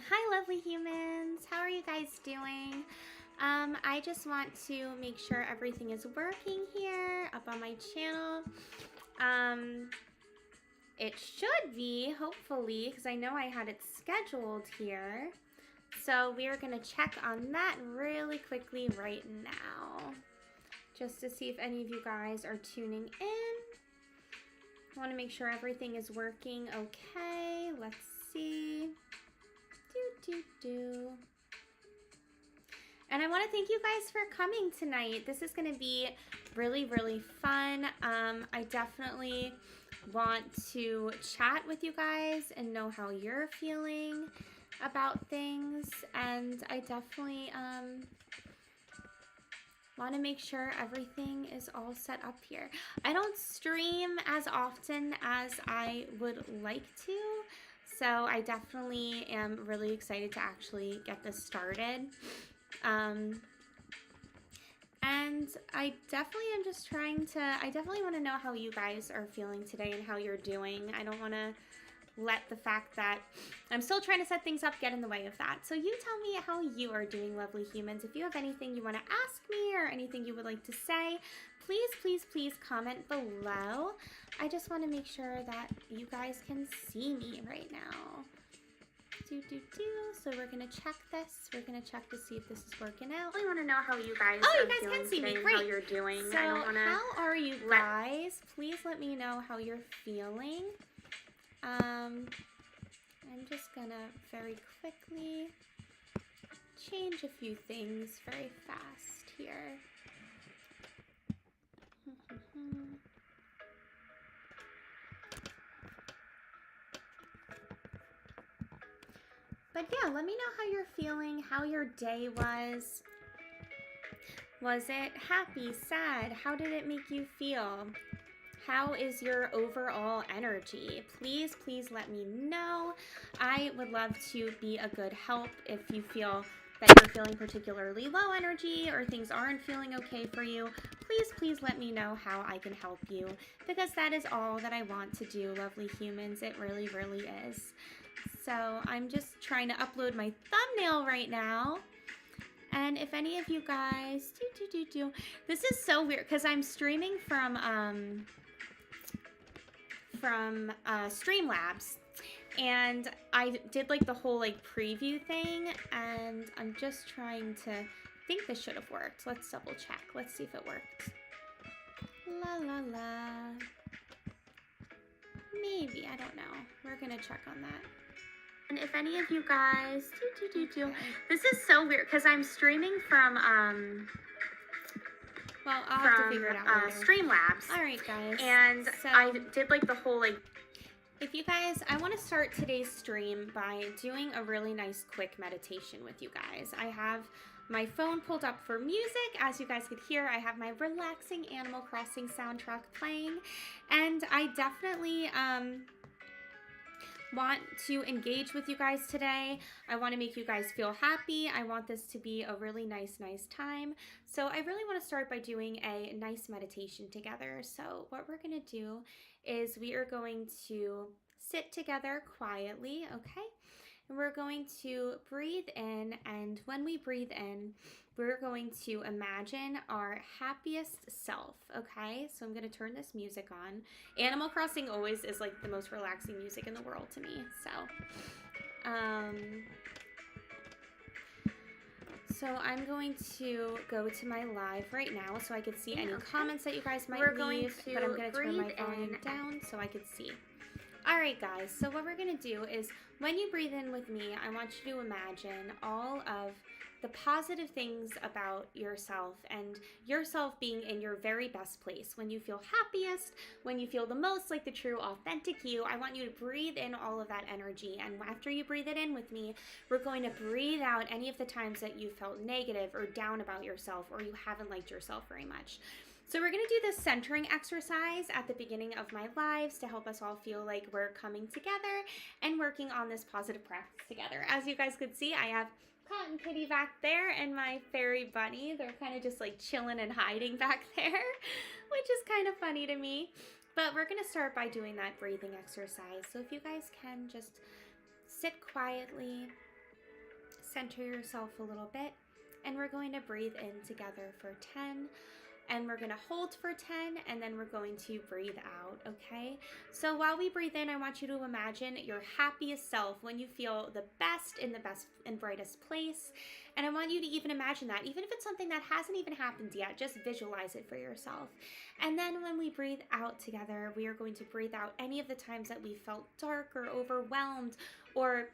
Hi, lovely humans. How are you guys doing? I just want to make sure everything is working here up on my channel. Um, it should be, hopefully, because I know I had it scheduled here. So we are going to check on that really quickly right now, just to see if any of you guys are tuning in. I want to make sure everything is working okay. Let's see. And I want to thank you guys for coming tonight. This is going to be really, really fun. I definitely want to chat with you guys and know how you're feeling about things. And I definitely want to make sure everything is all set up here. I don't stream as often as I would like to. So I definitely am really excited to actually get this started. And I definitely am just I definitely want to know how you guys are feeling today and how you're doing. I don't want to let the fact that I'm still trying to set things up get in the way of that. So you tell me how you are doing, lovely humans. If you have anything you want to ask me or anything you would like to say, please, please, please comment below. I just want to make sure that you guys can see me right now. So we're gonna check this. We're gonna check to see if this is working out. I really want to know how you guys are feeling can see me. today and Great. how you're doing. So I don't wanna how are you guys? Please let me know how you're feeling. I'm just gonna very quickly change a few things very fast here. But yeah, let me know how you're feeling, how your day was. Was it happy, sad? How did it make you feel? How is your overall energy? Please, please let me know. I would love to be a good help if you feel that you're feeling particularly low energy or things aren't feeling okay for you. Please, please let me know how I can help you, because that is all that I want to do, lovely humans. It really, really is. So I'm just trying to upload my thumbnail right now. And if any of you guys this is so weird because I'm streaming from Streamlabs, and I did like the whole like preview thing, and I'm just trying to think this should have worked. Let's double check. Let's see if it worked. La la la. Maybe, I don't know. We're gonna check on that. And if any of you guys this is so weird because I'm streaming from well, I'll have to figure it out later. Streamlabs. All right, guys. And so I did like the whole like. If you guys, I want to start today's stream by doing a really nice quick meditation with you guys. I have my phone pulled up for music. As you guys could hear, I have my relaxing Animal Crossing soundtrack playing, and I definitely want to engage with you guys today. I want to make you guys feel happy. I want this to be a really nice time. So I really want to start by doing a nice meditation together. So what we're going to do is we are going to sit together quietly, okay? And we're going to breathe in, and when we breathe in, we're going to imagine our happiest self, okay? So I'm going to turn this music on. Animal Crossing always is like the most relaxing music in the world to me. So I'm going to go to my live right now so I could see any comments that you guys might leave, but I'm going to turn my volume down so I could see. All right, guys, so what we're going to do is when you breathe in with me, I want you to imagine all of the positive things about yourself and yourself being in your very best place. When you feel happiest, when you feel the most like the true, authentic you, I want you to breathe in all of that energy. And after you breathe it in with me, we're going to breathe out any of the times that you felt negative or down about yourself or you haven't liked yourself very much. So we're going to do this centering exercise at the beginning of my lives to help us all feel like we're coming together and working on this positive practice together. As you guys could see, I have Cotton Kitty back there and my fairy bunny. They're kind of just like chilling and hiding back there, which is kind of funny to me. But we're going to start by doing that breathing exercise. So if you guys can just sit quietly center yourself a little bit, and we're going to breathe in together for 10, and we're going to hold for 10, and then we're going to breathe out, okay? So while we breathe in, I want you to imagine your happiest self when you feel the best in the best and brightest place. And I want you to even imagine that, even if it's something that hasn't even happened yet, just visualize it for yourself. And then when we breathe out together, we are going to breathe out any of the times that we felt dark or overwhelmed or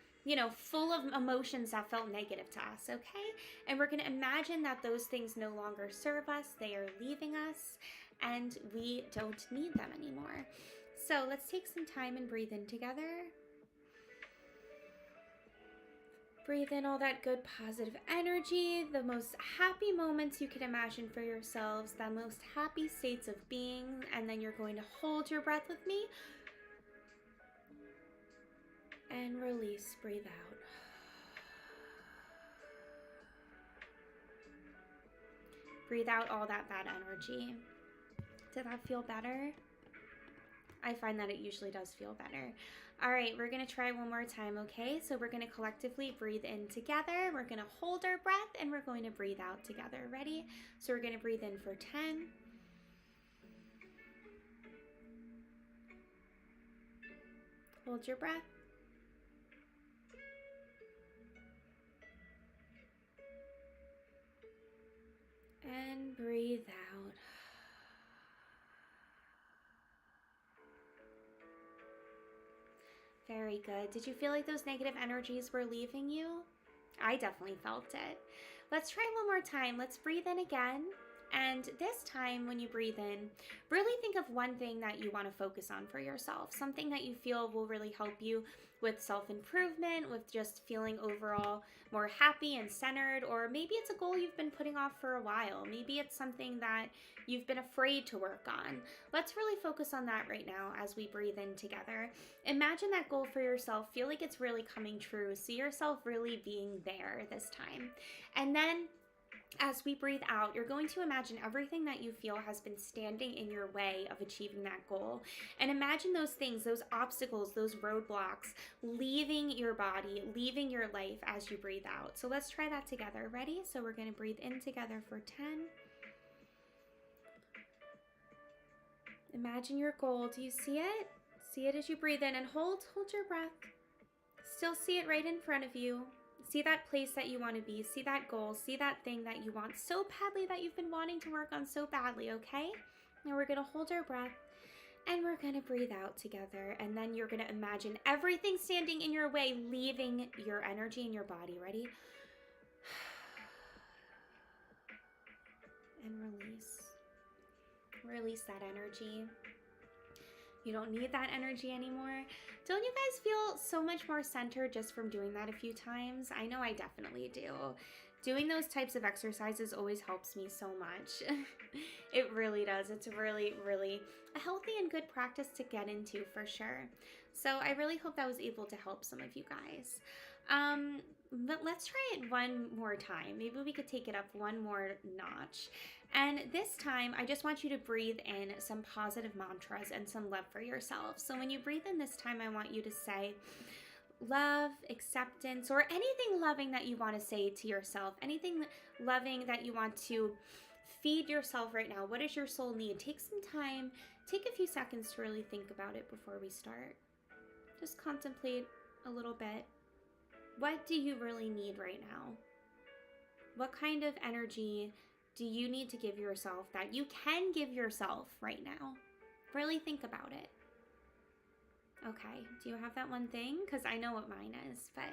full of emotions that felt negative to us, okay? And we're going to imagine that those things no longer serve us, they are leaving us, and we don't need them anymore. So let's take some time and breathe in together. Breathe in all that good positive energy, the most happy moments you can imagine for yourselves, the most happy states of being, and then you're going to hold your breath with me. And release, breathe out. Breathe out all that bad energy. Did that feel better? I find that it usually does feel better. All right, we're gonna try one more time, okay? So we're gonna collectively breathe in together. We're gonna hold our breath and we're going to breathe out together. Ready? So we're gonna breathe in for 10. Hold your breath. And breathe out. Very good. Did you feel like those negative energies were leaving you? I definitely felt it. Let's try one more time. Let's breathe in again. And this time when you breathe in, really think of one thing that you want to focus on for yourself, something that you feel will really help you with self-improvement, with just feeling overall more happy and centered, or maybe it's a goal you've been putting off for a while. Maybe it's something that you've been afraid to work on. Let's really focus on that right now as we breathe in together. Imagine that goal for yourself. Feel like it's really coming true. See yourself really being there this time. And then as we breathe out, you're going to imagine everything that you feel has been standing in your way of achieving that goal. And imagine those things, those obstacles, those roadblocks, leaving your body, leaving your life as you breathe out. So let's try that together. Ready? So we're going to breathe in together for 10. Imagine your goal. Do you see it? See it as you breathe in and hold your breath. Still see it right in front of you. See that place that you want to be. See that goal. See that thing that you want so badly, that you've been wanting to work on so badly, okay? Now we're going to hold our breath and we're going to breathe out together. And then you're going to imagine everything standing in your way, leaving your energy in your body. Ready? And release. Release that energy. You don't need that energy anymore. Don't you guys feel so much more centered just from doing that a few times? I know I definitely do. Doing those types of exercises always helps me so much. It really does. It's really, really a healthy and good practice to get into for sure. So I really hope that was able to help some of you guys. But let's try it one more time. Maybe we could take it up one more notch. And this time, I just want you to breathe in some positive mantras and some love for yourself. So when you breathe in this time, I want you to say love, acceptance, or anything loving that you want to say to yourself, anything loving that you want to feed yourself right now. What does your soul need? Take some time, take a few seconds to really think about it before we start. Just contemplate a little bit. What do you really need right now? What kind of energy do you need to give yourself that you can give yourself right now? Really think about it. Okay, do you have that one thing? Because I know what mine is, but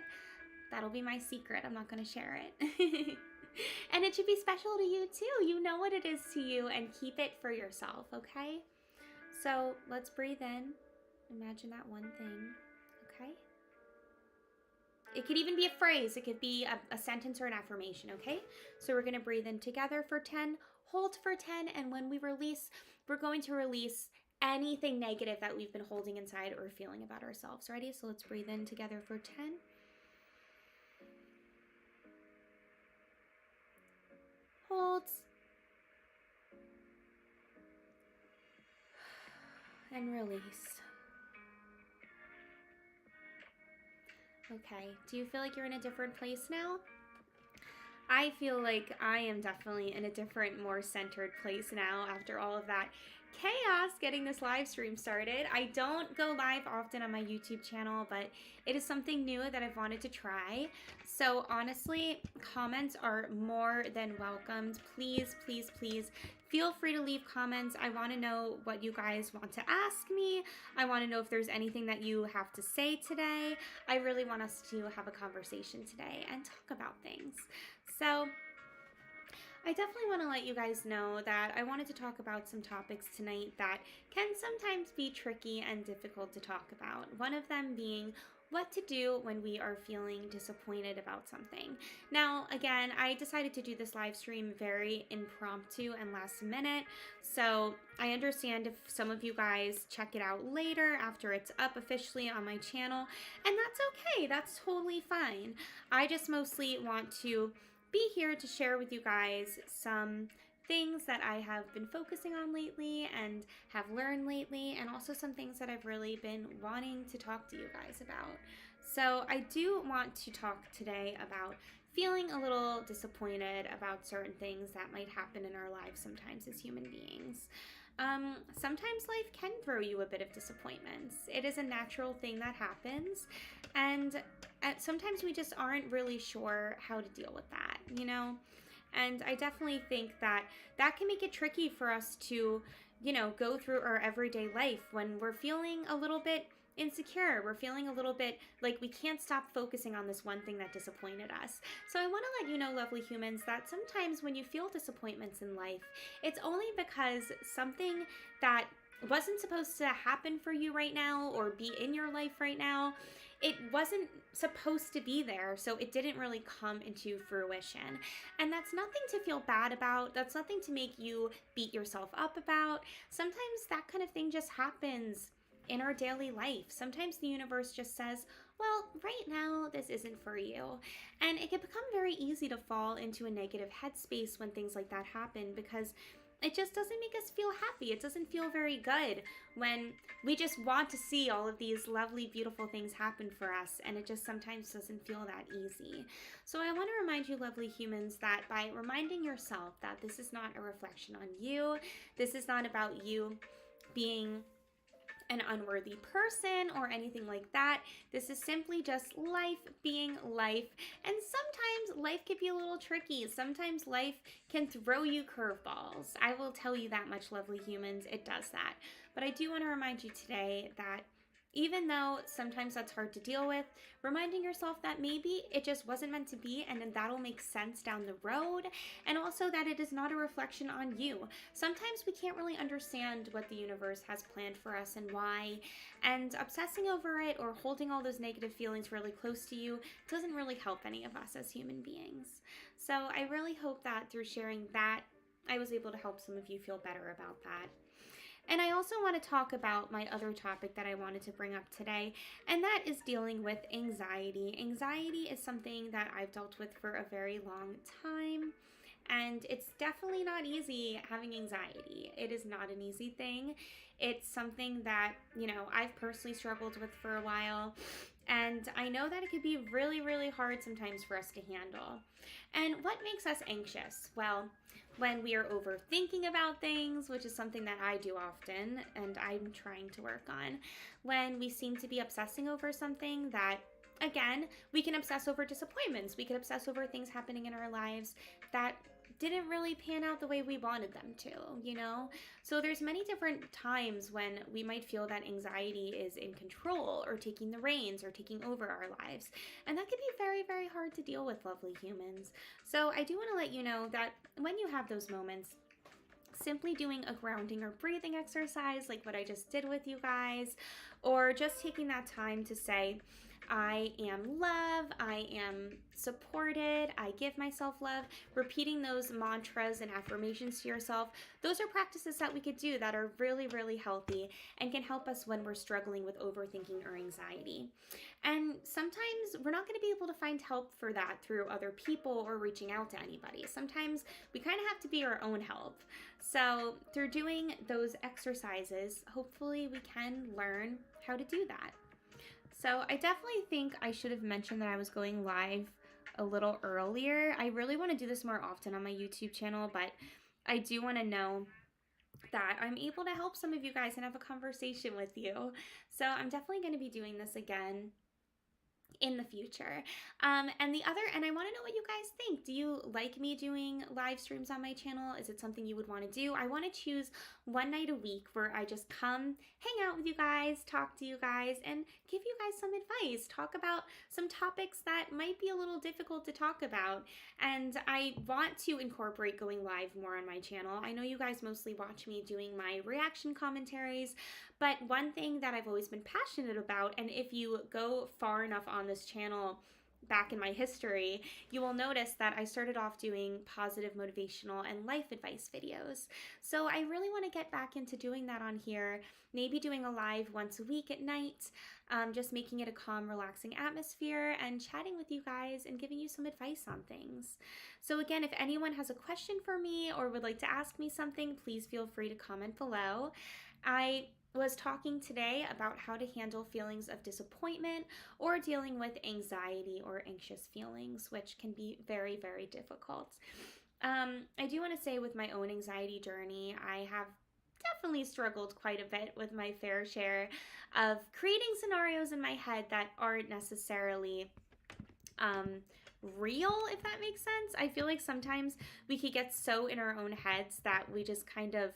that'll be my secret. I'm not going to share it. And it should be special to you too. You know what it is to you, and keep it for yourself, okay? So let's breathe in. Imagine that one thing, okay? It could even be a phrase. It could be a sentence or an affirmation, okay? So we're going to breathe in together for 10, hold for 10, and when we release, we're going to release anything negative that we've been holding inside or feeling about ourselves. Ready? So let's breathe in together for 10. Hold. And release. Okay, do you feel like you're in a different place now? I feel like I am definitely in a different, more centered place now after all of that chaos getting this live stream started. I don't go live often on my YouTube channel, but it is something new that I've wanted to try. So honestly, comments are more than welcomed. Please, please, please feel free to leave comments. I want to know what you guys want to ask me. I want to know if there's anything that you have to say today. I really want us to have a conversation today and talk about things. So I definitely want to let you guys know that I wanted to talk about some topics tonight that can sometimes be tricky and difficult to talk about. One of them being what to do when we are feeling disappointed about something. Now, again, I decided to do this live stream very impromptu and last minute, so I understand if some of you guys check it out later after it's up officially on my channel, and that's okay. That's totally fine. I just mostly want to be here to share with you guys some things that I have been focusing on lately and have learned lately, and also some things that I've really been wanting to talk to you guys about. So I do want to talk today about feeling a little disappointed about certain things that might happen in our lives sometimes as human beings. Sometimes life can throw you a bit of disappointments. It is a natural thing that happens, and sometimes we just aren't really sure how to deal with that, you know? And I definitely think that that can make it tricky for us to, you know, go through our everyday life when we're feeling a little bit insecure. We're feeling a little bit like we can't stop focusing on this one thing that disappointed us. So I want to let you know, lovely humans, that sometimes when you feel disappointments in life, it's only because something that wasn't supposed to happen for you right now or be in your life right now, it wasn't supposed to be there, so it didn't really come into fruition. And that's nothing to feel bad about. That's nothing to make you beat yourself up about. Sometimes that kind of thing just happens in our daily life. Sometimes the universe just says, well, right now, this isn't for you. And it can become very easy to fall into a negative headspace when things like that happen, because it just doesn't make us feel happy. It doesn't feel very good when we just want to see all of these lovely, beautiful things happen for us, and it just sometimes doesn't feel that easy. So I want to remind you, lovely humans, that by reminding yourself that this is not a reflection on you, this is not about you being an unworthy person or anything like that. This is simply just life being life. And sometimes life can be a little tricky. Sometimes life can throw you curveballs. I will tell you that much, lovely humans. It does that. But I do want to remind you today that even though sometimes that's hard to deal with, reminding yourself that maybe it just wasn't meant to be, and then that'll make sense down the road, and also that it is not a reflection on you. Sometimes we can't really understand what the universe has planned for us and why, and obsessing over it or holding all those negative feelings really close to you doesn't really help any of us as human beings. So I really hope that through sharing that, I was able to help some of you feel better about that. And I also want to talk about my other topic that I wanted to bring up today, and that is dealing with anxiety. Anxiety is something that I've dealt with for a very long time, and it's definitely not easy having anxiety. It is not an easy thing. It's something that, you know, I've personally struggled with for a while, and I know that it can be really, really hard sometimes for us to handle. And what makes us anxious? Well, when we are overthinking about things, which is something that I do often, and I'm trying to work on, when we seem to be obsessing over something that, again, we can obsess over disappointments, we can obsess over things happening in our lives that didn't really pan out the way we wanted them to, you know? So there's many different times when we might feel that anxiety is in control or taking the reins or taking over our lives. And that can be very, very hard to deal with, lovely humans. So I do want to let you know that when you have those moments, simply doing a grounding or breathing exercise like what I just did with you guys, or just taking that time to say, I am love, I am supported, I give myself love, repeating those mantras and affirmations to yourself. Those are practices that we could do that are really, really healthy and can help us when we're struggling with overthinking or anxiety. And sometimes we're not going to be able to find help for that through other people or reaching out to anybody. Sometimes we kind of have to be our own help. So through doing those exercises, hopefully we can learn how to do that. So I definitely think I should have mentioned that I was going live a little earlier. I really want to do this more often on my YouTube channel, but I do want to know that I'm able to help some of you guys and have a conversation with you. So I'm definitely going to be doing this again in the future. And I want to know what you guys think. Do you like me doing live streams on my channel? Is it something you would want to do? I want to choose one night a week where I just come hang out with you guys, talk to you guys, and give you guys some advice, talk about some topics that might be a little difficult to talk about. And I want to incorporate going live more on my channel. I know you guys mostly watch me doing my reaction commentaries, but one thing that I've always been passionate about, and if you go far enough on this channel back in my history, you will notice that I started off doing positive motivational and life advice videos. So I really want to get back into doing that on here, maybe doing a live once a week at night, just making it a calm, relaxing atmosphere and chatting with you guys and giving you some advice on things. So again, if anyone has a question for me or would like to ask me something, please feel free to comment below. I was talking today about how to handle feelings of disappointment or dealing with anxiety or anxious feelings, which can be very, very difficult. I do want to say with my own anxiety journey, I have definitely struggled quite a bit with my fair share of creating scenarios in my head that aren't necessarily real, if that makes sense. I feel like sometimes we could get so in our own heads that we just kind of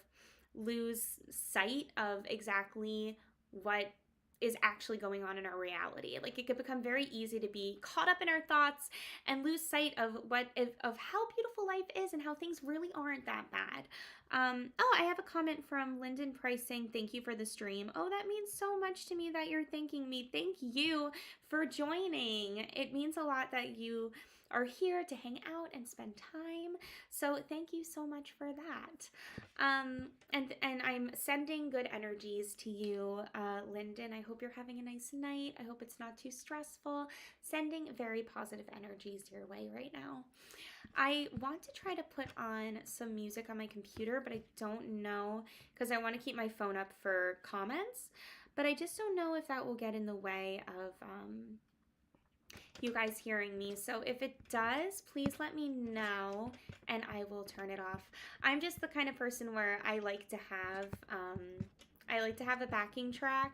lose sight of exactly what is actually going on in our reality. Like it could become very easy to be caught up in our thoughts and lose sight of of how beautiful life is and how things really aren't that bad. Oh, I have a comment from Lyndon Price saying, thank you for the stream. Oh, that means so much to me that you're thanking me. Thank you for joining. It means a lot that you are here to hang out and spend time. So thank you so much for that. And I'm sending good energies to you, Lyndon. I hope you're having a nice night. I hope it's not too stressful. Sending very positive energies your way right now. I want to try to put on some music on my computer, but I don't know because I want to keep my phone up for comments, but I just don't know if that will get in the way of you guys hearing me. So if it does, please let me know and I will turn it off. I'm just the kind of person where I like to have a backing track,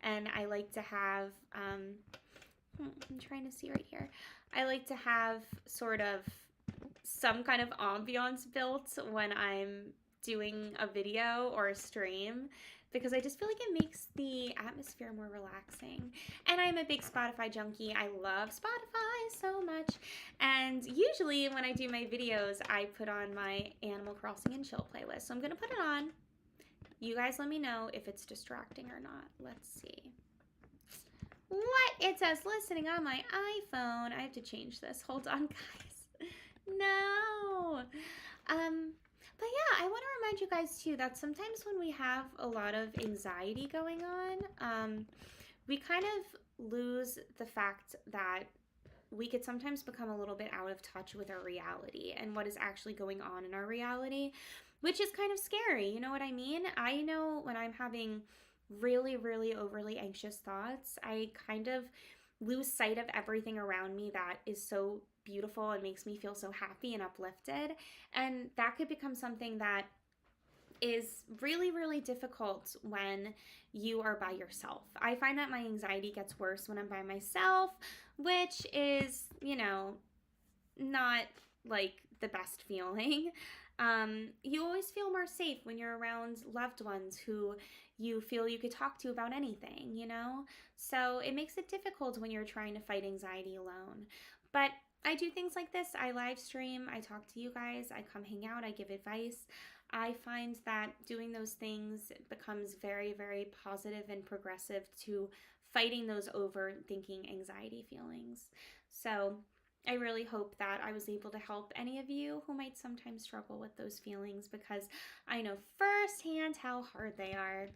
and I like to have I'm trying to see right here. I like to have sort of some kind of ambiance built when I'm doing a video or a stream, because I just feel like it makes the atmosphere more relaxing. And I'm a big Spotify junkie. I love Spotify so much. And usually when I do my videos, I put on my Animal Crossing and Chill playlist. So I'm going to put it on. You guys let me know if it's distracting or not. Let's see. What? It says listening on my iPhone. I have to change this. Hold on, guys. No. But yeah, I want to remind you guys too that sometimes when we have a lot of anxiety going on, we kind of lose the fact that we could sometimes become a little bit out of touch with our reality and what is actually going on in our reality, which is kind of scary. You know what I mean? I know when I'm having really, really overly anxious thoughts, I kind of lose sight of everything around me that is so beautiful and makes me feel so happy and uplifted. And that could become something that is really, really difficult when you are by yourself. I find that my anxiety gets worse when I'm by myself, which is, you know, not like the best feeling. You always feel more safe when you're around loved ones who you feel you could talk to about anything, you know? So it makes it difficult when you're trying to fight anxiety alone. But I do things like this. I live stream, I talk to you guys, I come hang out, I give advice. I find that doing those things becomes very, very positive and progressive to fighting those overthinking anxiety feelings. So I really hope that I was able to help any of you who might sometimes struggle with those feelings, because I know firsthand how hard they are.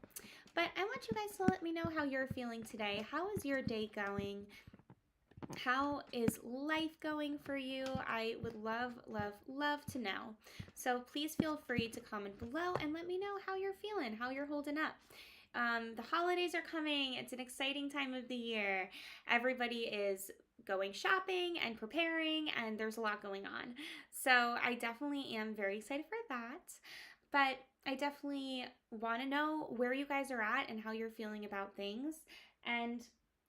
But I want you guys to let me know how you're feeling today. How is your day going? How is life going for you? I would love, love, love to know. So please feel free to comment below and let me know how you're feeling, how you're holding up. The holidays are coming. It's an exciting time of the year. Everybody is going shopping and preparing, and there's a lot going on. So I definitely am very excited for that. But I definitely want to know where you guys are at and how you're feeling about things. And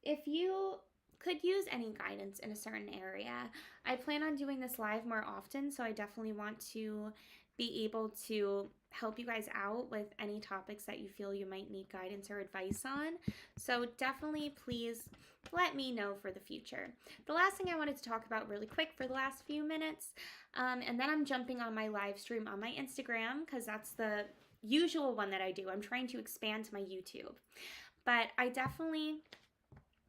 if you could use any guidance in a certain area, I plan on doing this live more often, so I definitely want to be able to help you guys out with any topics that you feel you might need guidance or advice on. So definitely please let me know for the future. The last thing I wanted to talk about really quick for the last few minutes, and then I'm jumping on my live stream on my Instagram because that's the usual one that I do. I'm trying to expand to my YouTube. But I definitely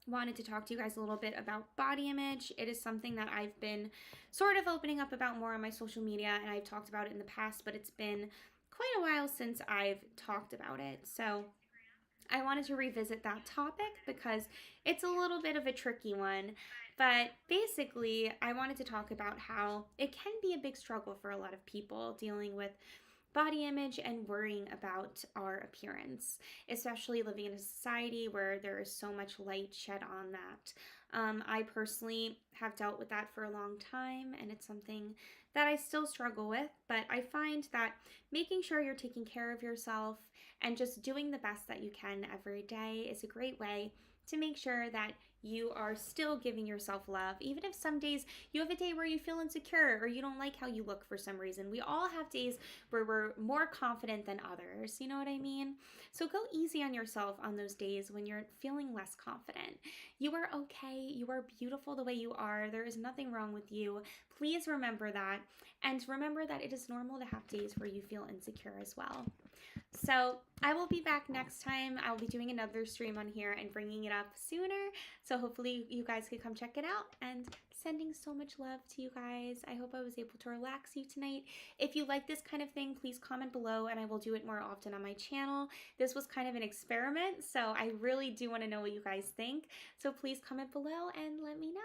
wanted to talk to you guys a little bit about body image. It is something that I've been sort of opening up about more on my social media, and I've talked about it in the past, but it's been quite a while since I've talked about it. So I wanted to revisit that topic because it's a little bit of a tricky one. But basically, I wanted to talk about how it can be a big struggle for a lot of people dealing with body image and worrying about our appearance, especially living in a society where there is so much light shed on that. I personally have dealt with that for a long time, and it's something that I still struggle with, but I find that making sure you're taking care of yourself and just doing the best that you can every day is a great way to make sure that you are still giving yourself love, even if some days you have a day where you feel insecure or you don't like how you look for some reason. We all have days where we're more confident than others, you know what I mean? So go easy on yourself on those days when you're feeling less confident. You are okay. You are beautiful the way you are. There is nothing wrong with you. Please remember that, and remember that it is normal to have days where you feel insecure as well. So I will be back next time. I'll be doing another stream on here and bringing it up sooner. So hopefully you guys can come check it out, and sending so much love to you guys. I hope I was able to relax you tonight. If you like this kind of thing, please comment below and I will do it more often on my channel. This was kind of an experiment, so I really do want to know what you guys think. So please comment below and let me know.